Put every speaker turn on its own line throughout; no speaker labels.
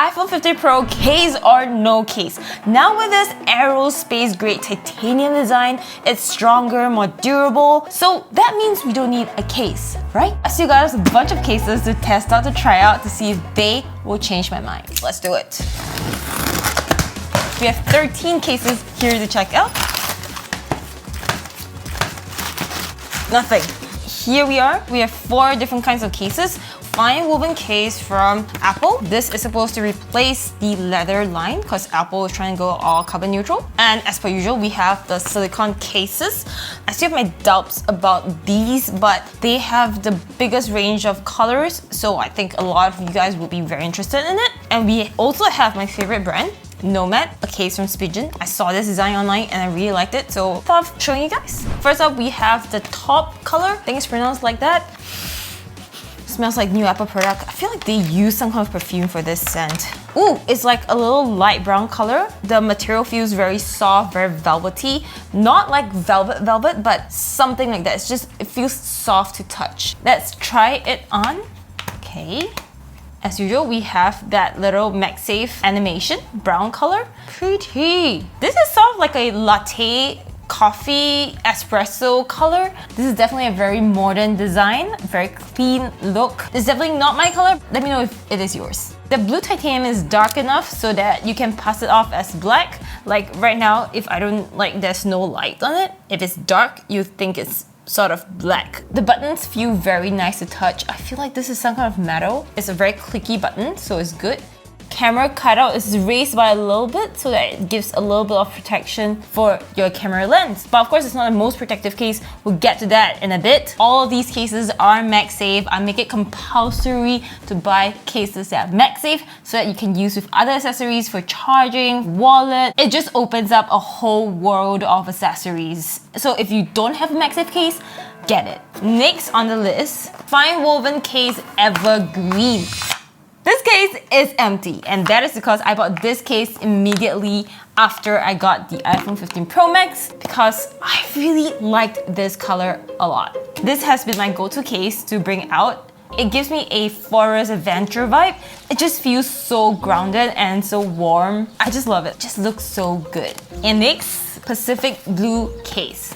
iPhone 15 Pro case or no case. Now with this aerospace grade titanium design, it's stronger, more durable, so that means we don't need a case, right? I still got us a bunch of cases to test out, to try out, to see if they will change my mind. Let's do it. We have 13 cases here to check out. Nothing. Here we are. We have 4 different kinds of cases. Finewoven case from Apple. This is supposed to replace the leather line because Apple is trying to go all carbon neutral. And as per usual, we have the silicone cases. I still have my doubts about these, but they have the biggest range of colors, so I think a lot of you guys will be very interested in it. And we also have my favorite brand, Nomad, a case from Spigen. I saw this design online and I really liked it, so thought of showing you guys. First up, we have the Taupe color. I think it's pronounced like that. Smells like new Apple product. I feel like they use some kind of perfume for this scent. Ooh, it's like a little light brown color. The material feels very soft, very velvety. Not like velvet, but something like that. It feels soft to touch. Let's try it on. Okay. As usual, we have that little MagSafe animation, brown color. Pretty. This is sort of like a latte coffee espresso color. This is definitely a very modern design, very clean look. It's definitely not my color. Let me know if it is yours. The blue titanium is dark enough so that you can pass it off as black. Like right now, if I don't like, there's no light on it. If it's dark, you think it's sort of black. The buttons feel very nice to touch. I feel like this is some kind of metal. It's a very clicky button, so it's good. Camera cutout is raised by a little bit so that it gives a little bit of protection for your camera lens. But of course, it's not the most protective case. We'll get to that in a bit. All of these cases are MagSafe. I make it compulsory to buy cases that are MagSafe so that you can use with other accessories for charging, wallet. It just opens up a whole world of accessories. So if you don't have a MagSafe case, get it. Next on the list, Finewoven Case Evergreen. This case is empty, and that is because I bought this case immediately after I got the iPhone 15 Pro Max because I really liked this color a lot. This has been my go-to case to bring out. It gives me a forest adventure vibe. It just feels so grounded and so warm. I just love it. It just looks so good. And next, Pacific Blue case.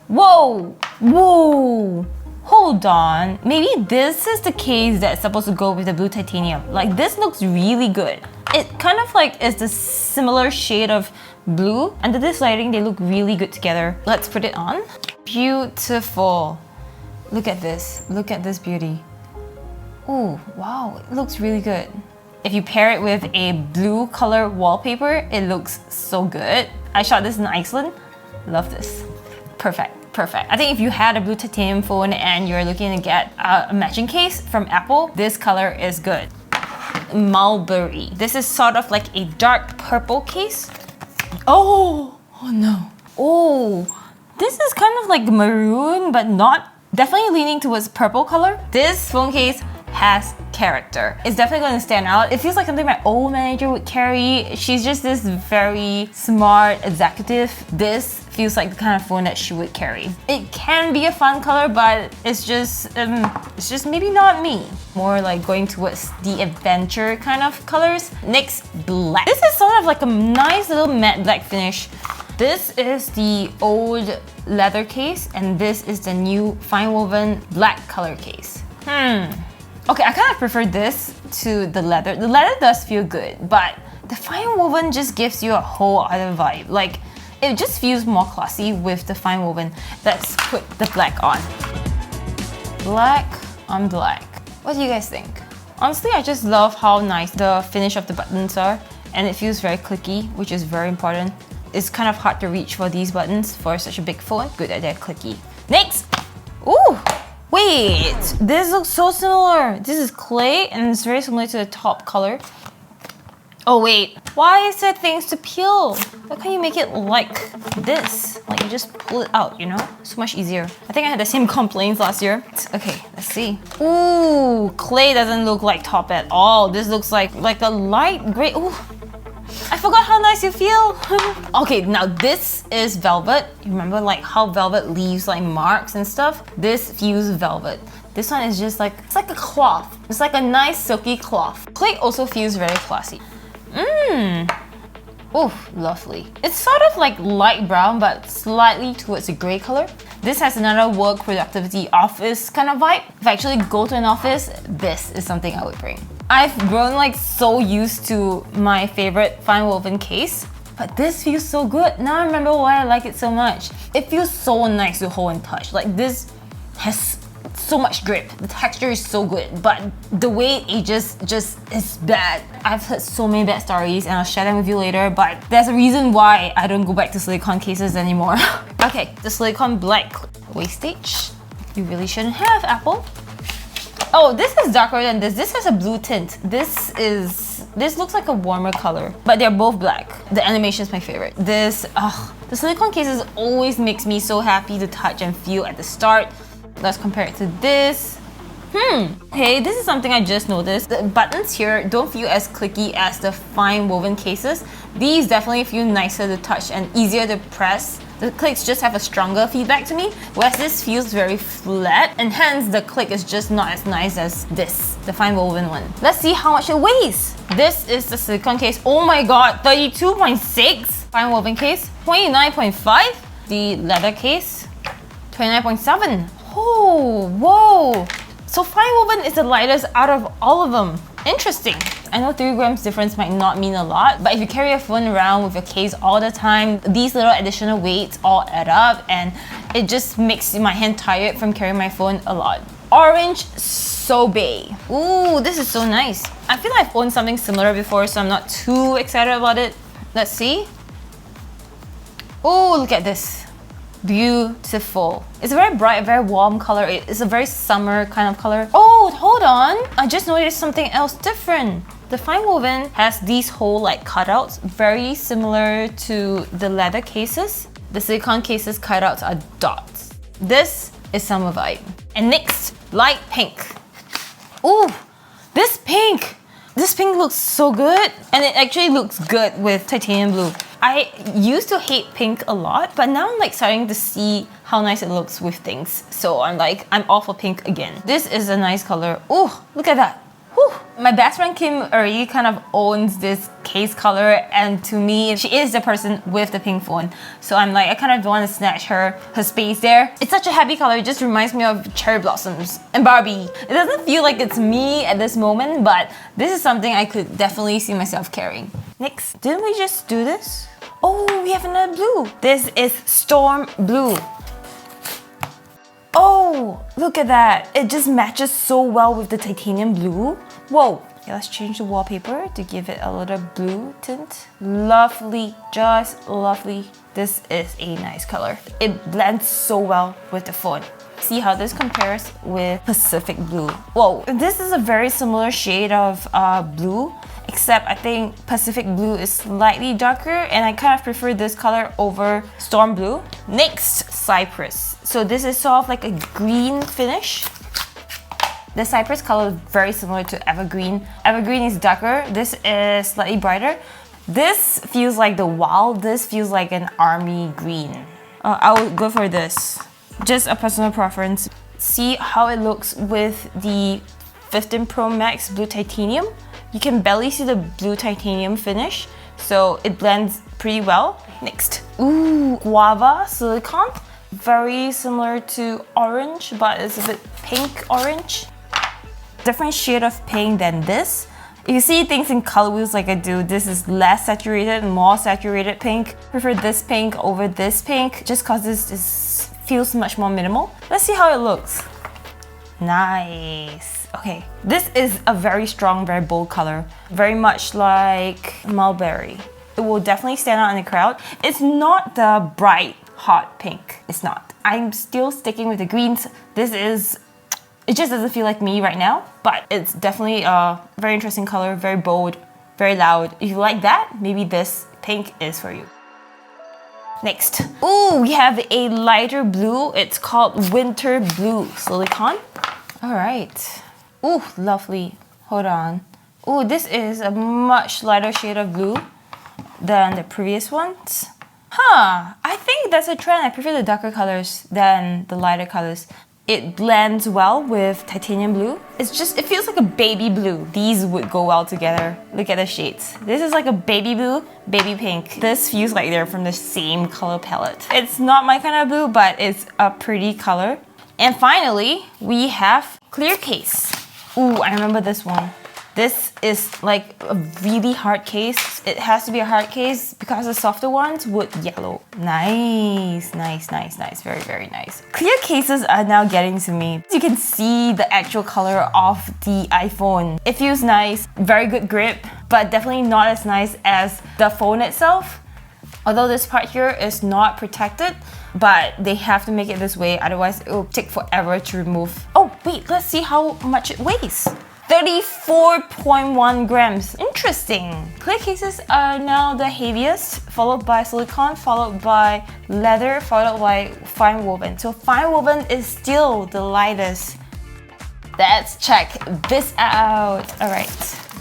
Whoa! Whoa! Hold on, maybe this is the case that's supposed to go with the blue titanium. Like, this looks really good. It kind of like is the similar shade of blue. Under this lighting, they look really good together. Let's put it on. Beautiful. Look at this. Look at this beauty. Ooh, wow, it looks really good. If you pair it with a blue color wallpaper, it looks so good. I shot this in Iceland. Love this. Perfect. Perfect. I think if you had a blue titanium phone and you're looking to get a matching case from Apple, this color is good. Mulbery. This is sort of like a dark purple case. Oh no. Oh, this is kind of like maroon, but not. Definitely leaning towards purple color. This phone case has character. It's definitely going to stand out. It feels like something my old manager would carry. She's just this very smart executive. This feels like the kind of phone that she would carry. It can be a fun color, but it's just maybe not me. More like going towards the adventure kind of colors. Next, black. This is sort of like a nice little matte black finish. This is the old leather case, and this is the new Finewoven black color case. Okay, I kind of prefer this to the leather. The leather does feel good, but the Finewoven just gives you a whole other vibe. Like, it just feels more classy with the Finewoven. Let's put the black on. Black on black. What do you guys think? Honestly, I just love how nice the finish of the buttons are, and it feels very clicky, which is very important. It's kind of hard to reach for these buttons for such a big phone. Good that they're clicky. Next! Ooh! Wait! This looks so similar. This is clay, and it's very similar to the top color. Oh wait, why is there things to peel? Why can't you make it like this? Like, you just pull it out, you know? So much easier. I think I had the same complaints last year. Okay, let's see. Ooh, clay doesn't look like Taupe at all. This looks like a light gray. Ooh, I forgot how nice you feel. Okay, now this is velvet. You remember like how velvet leaves like marks and stuff? This feels velvet. This one is just like, it's like a cloth. It's like a nice silky cloth. Click also feels very classy. Oh, lovely. It's sort of like light brown, but slightly towards a grey color. This has another work productivity office kind of vibe. If I actually go to an office, this is something I would bring. I've grown like so used to my favorite Finewoven case, but this feels so good. Now I remember why I like it so much. It feels so nice to hold and touch. Like this has so much grip. The texture is so good, but the way it ages just is bad. I've heard so many bad stories and I'll share them with you later, but there's a reason why I don't go back to silicone cases anymore. Okay, the silicone black wastage. You really shouldn't have, Apple. Oh, this is darker than this. This has a blue tint. This looks like a warmer color, but they're both black. The animation is my favorite. The silicone cases always makes me so happy to touch and feel at the start. Let's compare it to this. Okay, this is something I just noticed. The buttons here don't feel as clicky as the Finewoven cases. These definitely feel nicer to touch and easier to press. The clicks just have a stronger feedback to me, whereas this feels very flat, and hence the click is just not as nice as this, the Finewoven one. Let's see how much it weighs. This is the silicone case. Oh my god, 32.6. Finewoven case, 29.5. The leather case, 29.7. Oh, whoa! So Finewoven is the lightest out of all of them. Interesting. I know 3 grams difference might not mean a lot, but if you carry your phone around with your case all the time, these little additional weights all add up and it just makes my hand tired from carrying my phone a lot. Orange Sorbet. Ooh, this is so nice. I feel like I've owned something similar before, so I'm not too excited about it. Let's see. Oh, look at this. Beautiful. It's a very bright, very warm color. It's a very summer kind of color. Oh, hold on. I just noticed something else different. The Finewoven has these whole like cutouts, very similar to the leather cases. The silicone cases cutouts are dots. This is summer vibe. And next, light pink. Ooh, this pink. This pink looks so good, and it actually looks good with titanium blue. I used to hate pink a lot, but now I'm like starting to see how nice it looks with things. So I'm all for pink again. This is a nice color. Ooh, look at that. Whew. My best friend Kim already kind of owns this case color, and to me, she is the person with the pink phone. So I'm like, I kind of don't want to snatch her space there. It's such a happy color. It just reminds me of cherry blossoms and Barbie. It doesn't feel like it's me at this moment, but this is something I could definitely see myself carrying. Next, didn't we just do this? Oh, we have another blue. This is Storm Blue. Oh, look at that. It just matches so well with the titanium blue. Whoa. Okay, let's change the wallpaper to give it a little blue tint. Lovely, just lovely. This is a nice color. It blends so well with the phone. See how this compares with Pacific Blue. Whoa, this is a very similar shade of blue, except I think Pacific Blue is slightly darker, and I kind of prefer this color over Storm Blue. Next, Cypress. So this is sort of like a green finish. The Cypress color is very similar to Evergreen. Evergreen is darker, this is slightly brighter. This feels like the wild, this feels like an army green. I would go for this. Just a personal preference. See how it looks with the 15 Pro Max Blue Titanium. You can barely see the blue titanium finish, so it blends pretty well. Next, ooh, Guava Silicone. Very similar to orange, but it's a bit pink orange. Different shade of pink than this. If you see things in color wheels like I do, this is less saturated, more saturated pink. Prefer this pink over this pink, just cause this feels much more minimal. Let's see how it looks. Nice. Okay, this is a very strong, very bold color. Very much like Mulbery. It will definitely stand out in the crowd. It's not the bright, hot pink. It's not. I'm still sticking with the greens. It just doesn't feel like me right now, but it's definitely a very interesting color, very bold, very loud. If you like that, maybe this pink is for you. Next, ooh, we have a lighter blue. It's called Winter Blue Silicone. All right. Ooh, lovely. Hold on. Ooh, this is a much lighter shade of blue than the previous ones. Huh, I think that's a trend. I prefer the darker colors than the lighter colors. It blends well with titanium blue. It feels like a baby blue. These would go well together. Look at the shades. This is like a baby blue, baby pink. This feels like they're from the same color palette. It's not my kind of blue, but it's a pretty color. And finally, we have clear case. Ooh, I remember this one. This is like a really hard case. It has to be a hard case because the softer ones would yellow. Nice, nice, nice, nice. Very, very nice. Clear cases are now getting to me. You can see the actual color of the iPhone. It feels nice, very good grip, but definitely not as nice as the phone itself. Although this part here is not protected, but they have to make it this way, otherwise it will take forever to remove. Oh wait, let's see how much it weighs. 34.1 grams. Interesting. Clear cases are now the heaviest, followed by silicone, followed by leather, followed by fine woven. So fine woven is still the lightest. Let's check this out. Alright,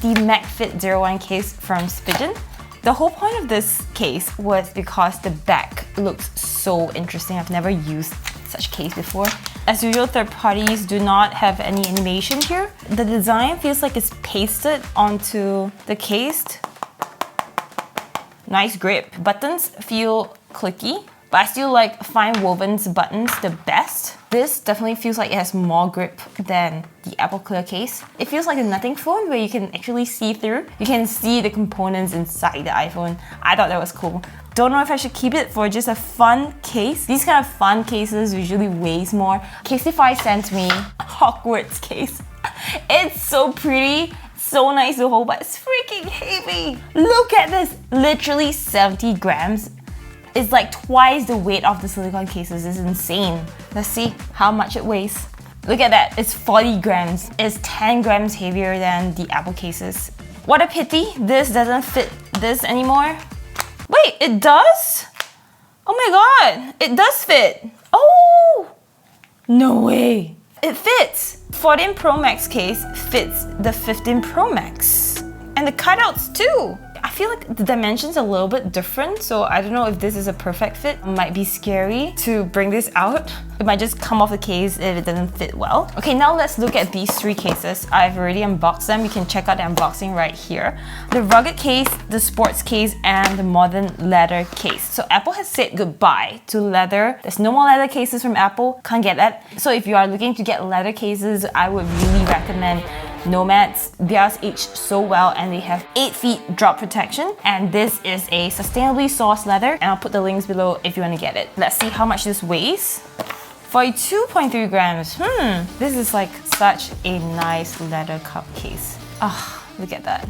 the MagFit 01 case from Spigen. The whole point of this case was because the back looks so interesting. I've never used such case before. As usual, third parties do not have any animation here. The design feels like it's pasted onto the case. Nice grip. Buttons feel clicky, but I still like fine woven's buttons the best. This definitely feels like it has more grip than the Apple Clear case. It feels like a nothing phone where you can actually see through. You can see the components inside the iPhone. I thought that was cool. Don't know if I should keep it for just a fun case. These kind of fun cases usually weighs more. Casetify sent me a Hogwarts case. It's so pretty, so nice to hold, but it's freaking heavy. Look at this, literally 70 grams. It's like twice the weight of the silicone cases. It's insane. Let's see how much it weighs. Look at that, it's 40 grams. It's 10 grams heavier than the Apple cases. What a pity, this doesn't fit this anymore. Wait, it does? Oh my god, it does fit. Oh, no way. It fits. 14 Pro Max case fits the 15 Pro Max. And the cutouts too. I feel like the dimensions are a little bit different, so I don't know if this is a perfect fit. It might be scary to bring this out. It might just come off the case if it doesn't fit well. Okay, now let's look at these three cases. I've already unboxed them. You can check out the unboxing right here. The rugged case, the sports case, and the modern leather case. So Apple has said goodbye to leather. There's no more leather cases from Apple. Can't get that. So if you are looking to get leather cases, I would really recommend Nomads. Theirs age so well and they have 8 feet drop protection, and this is a sustainably sourced leather, and I'll put the links below if you want to get it. Let's see how much this weighs. 42.3 grams. This is like such a nice leather cup case. Ah, look at that.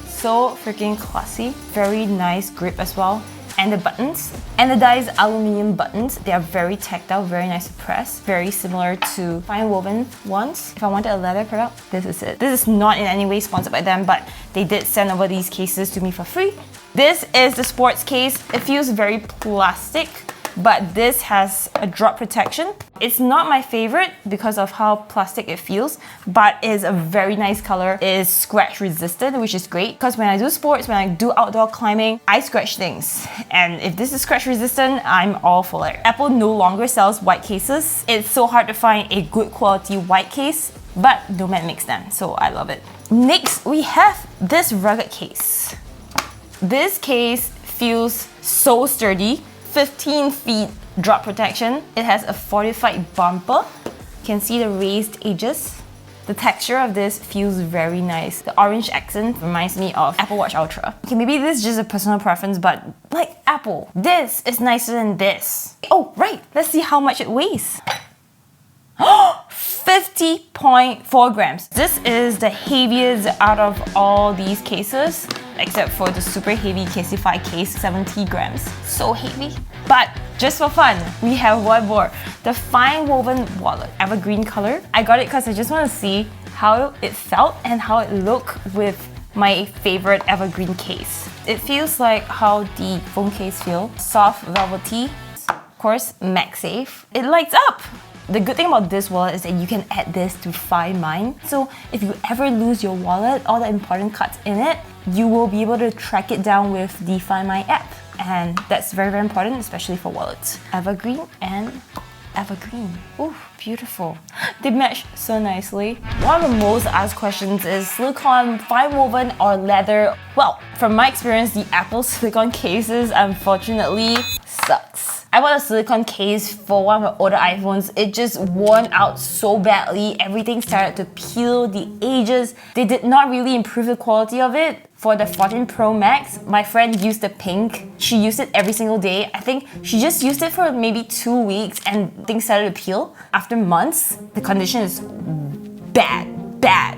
So freaking classy. Very nice grip as well. And the buttons. And the dies aluminium buttons. They are very tactile, very nice to press. Very similar to fine woven ones. If I wanted a leather product, this is it. This is not in any way sponsored by them, but they did send over these cases to me for free. This is the sports case. It feels very plastic, but this has a drop protection. It's not my favorite because of how plastic it feels, but it's a very nice color. It is scratch resistant, which is great because when I do sports, when I do outdoor climbing, I scratch things. And if this is scratch resistant, I'm all for it. Apple no longer sells white cases. It's so hard to find a good quality white case, but Nomad makes them, so I love it. Next, we have this rugged case. This case feels so sturdy. 15 feet drop protection. It has a fortified bumper. You can see the raised edges. The texture of this feels very nice. The orange accent reminds me of Apple Watch Ultra. Okay, maybe this is just a personal preference, but like Apple, this is nicer than this. Oh, right, let's see how much it weighs. 50.4 grams. This is the heaviest out of all these cases, except for the super heavy Casetify case, 70 grams. So heavy. But just for fun, we have one more. The Finewoven Wallet, Evergreen color. I got it because I just want to see how it felt and how it looked with my favorite Evergreen case. It feels like how the phone case feels. Soft, velvety. Of course, MagSafe. It lights up. The good thing about this wallet is that you can add this to Find Mine. So if you ever lose your wallet, all the important cards in it, you will be able to track it down with the Find My app. And that's very, very important, especially for wallets. Evergreen and Evergreen. Ooh, beautiful. They match so nicely. One of the most asked questions is silicone, fine woven, or leather? Well, from my experience, the Apple silicone cases unfortunately sucks. I bought a silicone case for one of my older iPhones. It just worn out so badly. Everything started to peel, the edges. They did not really improve the quality of it. For the 14 Pro Max, my friend used the pink. She used it every single day. I think she just used it for maybe 2 weeks and things started to peel. After months, the condition is bad.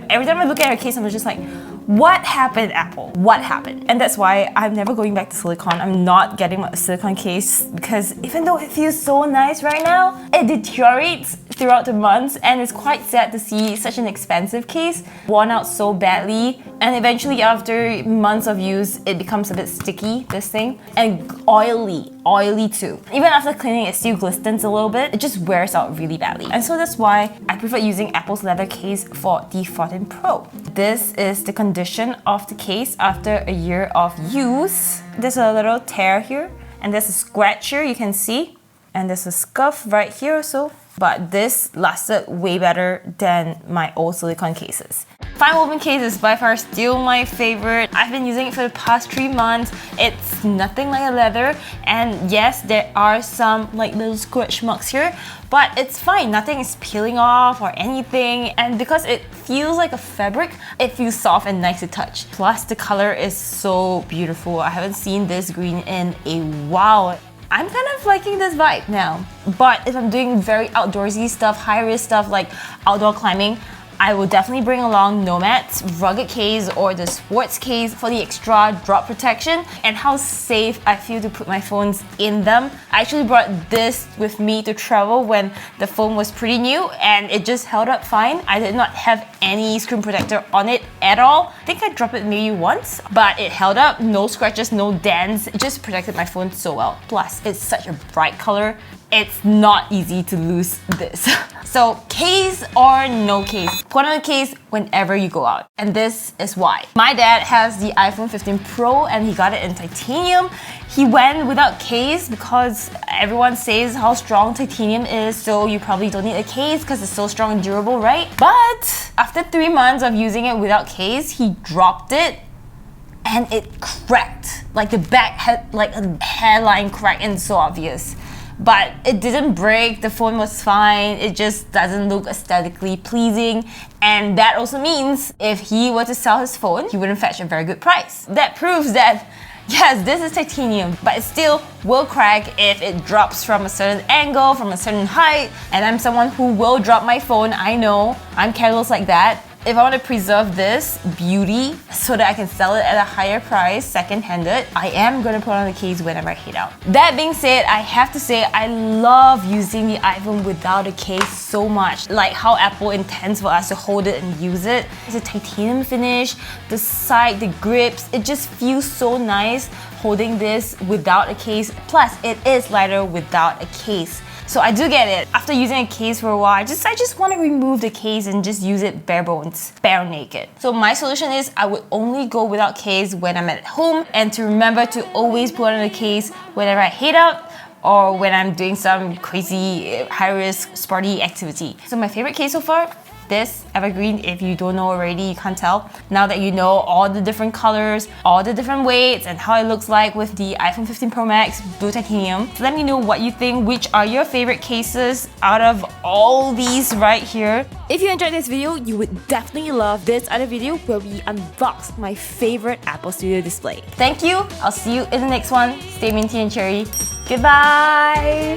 Every time I look at her case, I'm just like, what happened, Apple? What happened? And that's why I'm never going back to silicone. I'm not getting a silicone case because even though it feels so nice right now, it deteriorates throughout the months, and it's quite sad to see such an expensive case worn out so badly. And eventually, after months of use, it becomes a bit sticky, this thing, and oily too. Even after cleaning, it still glistens a little bit. It just wears out really badly. And so that's why I prefer using Apple's leather case for the 14 Pro. This is the condition of the case after a year of use. There's a little tear here, and there's a scratch here, you can see. And there's a scuff right here also. But this lasted way better than my old silicone cases. Finewoven case is by far still my favorite. I've been using it for the past 3 months. It's nothing like a leather, and yes, there are some like little scratch marks here, but it's fine. Nothing is peeling off or anything, and because it feels like a fabric, it feels soft and nice to touch. Plus, the color is so beautiful. I haven't seen this green in a while. I'm kind of liking this vibe now. But if I'm doing very outdoorsy stuff, high-risk stuff like outdoor climbing, I will definitely bring along Nomad's rugged case or the sports case for the extra drop protection and how safe I feel to put my phones in them. I actually brought this with me to travel when the phone was pretty new and it just held up fine. I did not have any screen protector on it at all. I think I dropped it maybe once, but it held up, no scratches, no dents. It just protected my phone so well. Plus, it's such a bright color. It's not easy to lose this. So case or no case, put on a case whenever you go out. And this is why. My dad has the iPhone 15 Pro and he got it in titanium. He went without case because everyone says how strong titanium is, so you probably don't need a case because it's so strong and durable, right? But after 3 months of using it without case, he dropped it and it cracked. Like the back had like a hairline crack and so obvious. But it didn't break, the phone was fine, it just doesn't look aesthetically pleasing. And that also means if he were to sell his phone, he wouldn't fetch a very good price. That proves that, yes, this is titanium, but it still will crack if it drops from a certain angle, from a certain height. And I'm someone who will drop my phone, I know, I'm careless like that. If I want to preserve this beauty so that I can sell it at a higher price, second-handed, I am going to put on a case whenever I head out. That being said, I have to say I love using the iPhone without a case so much. Like how Apple intends for us to hold it and use it. It's a titanium finish, the side, the grips, it just feels so nice holding this without a case. Plus, it is lighter without a case. So I do get it. After using a case for a while, I just want to remove the case and just use it bare bones, bare naked. So my solution is I would only go without case when I'm at home, and to remember to always put on a case whenever I head out or when I'm doing some crazy high-risk sporty activity. So my favorite case so far, this Evergreen. If you don't know already, you can't tell. Now that you know all the different colors, all the different weights, and how it looks like with the iPhone 15 Pro Max Blue Titanium. So let me know what you think. Which are your favorite cases out of all these right here? If you enjoyed this video, you would definitely love this other video where we unbox my favorite Apple Studio display. Thank you. I'll see you in the next one. Stay minty and cherry. Goodbye!